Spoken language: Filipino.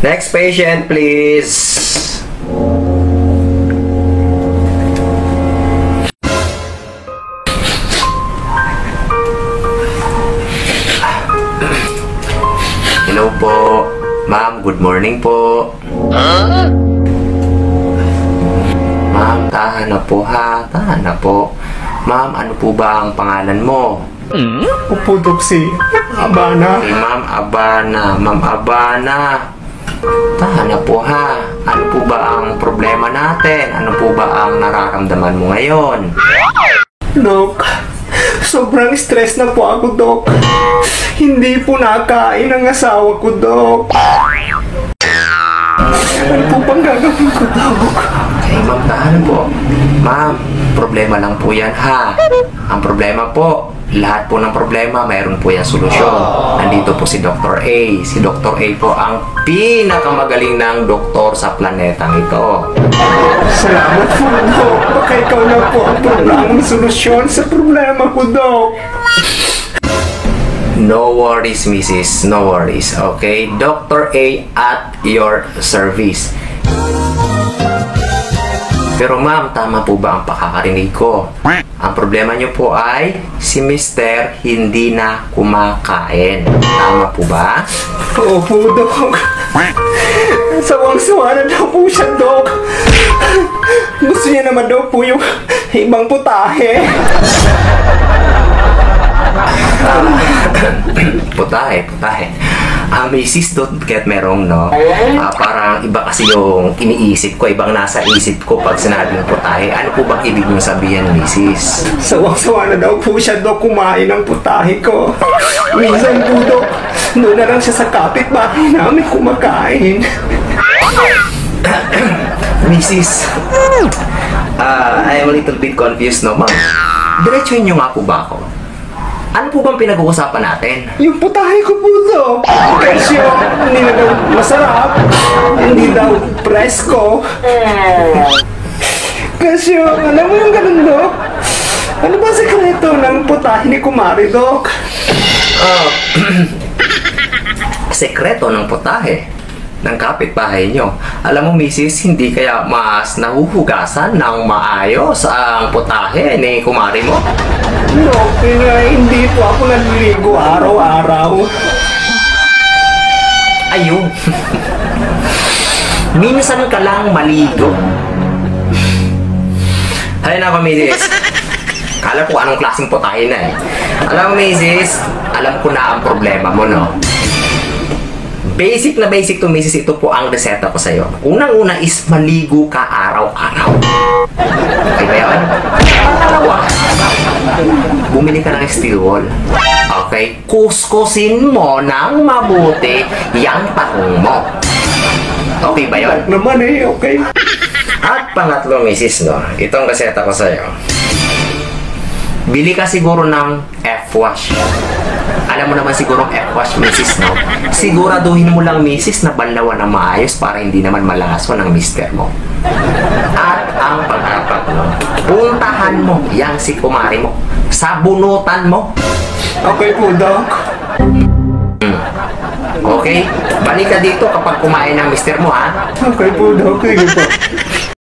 Next patient, please. Hello po. Ma'am, good morning po. Ma'am, tahan na po ha. Tahan na po. Ma'am, ano po ba ang pangalan mo? Opo, Doc, Abana. Si Ma'am Abana. Ma'am Abana. Tahan na po ha. Ano po ba ang problema natin? Ano po ba ang nararamdaman mo ngayon? Doc, sobrang stress na po ako, Doc. Hindi po nakain ang asawa ko, Doc. Ano po bang gagawin ko, Doc? Okay, ma'am, tahan po. Ma'am, problema lang po yan ha. Ang problema po, lahat po ng problema, mayroon po yung solusyon. Nandito po si Dr. A. Si Dr. A po ang pinakamagaling ng doktor sa planetang ito. Salamat po, Doc. Baka ikaw na po ang programang solusyon sa problema ko, Doc. No worries, Mrs. No worries. Okay? Dr. A at your service. Pero ma'am, tama po ba ang pakakarinig ko? Ang problema niyo po ay si Mr. hindi na kumakain. Tama po ba? Opo, Doc. Sawang-sawa na daw po siya, Doc. Gusto niya naman daw po yung ibang putahe. Putahe. Mrs. don't get me wrong, no? Parang iba kasi yung iniisip ko, ibang nasa isip ko pag sinabing putahe. Ano po bang ibig mong sabihin, Mrs.? Sawang-sawa na daw po siya, Doc, kumain ng putahe ko. Minsan po, Doc, doon na lang siya sa kapitbahay namin kumakain. Mrs. I am a little bit confused, no, ma'am? Diretsuhin niyo nga po ba ako? Ano po bang pinag-uusapan natin? Yung putahe ko po, Doc. Kasi hindi na daw masarap. Hindi daw presko. Kasi alam mo yung ganun, Doc? Ano ba sekreto ng putahe ni Kumari, Doc? Sekreto ng putahe ng kapitbahay nyo. Alam mo, Mrs., hindi kaya mas nahuhugasan ng maayos ang putahe ni kumari mo? Doc, hindi po ako naliligo araw-araw. Ayun. Minsan ka lang maligo. Hay na, Mrs. Kala ko anong klaseng putahe na eh. Alam mo, Mrs., alam ko na ang problema mo, no? Basic na basic to, Mrs. Ito po ang reseta ko sa'yo. Unang-una is maligo ka araw-araw. Okay ba yun? Pangalawa, bumili ka ng steel wool. Okay? Kuskusin mo ng mabuti yung tahong mo. Okay ba yun? Naman okay. At pangatlo, Mrs., no? Itong reseta ko sa'yo. Bili ka siguro ng F-wash. Alam mo naman siguro F-wash, Mrs., no? Siguraduhin mo lang, Mrs., na banlawan ng maayos para hindi naman malason ng mister mo. At ang pang-apat, no? Puntahan mo yang si kumari mo. Sabunutan mo. Okay po, Doc. Okay? Balik ka dito kapag kumain ng mister mo, ha? Okay po, Doc. Sige po.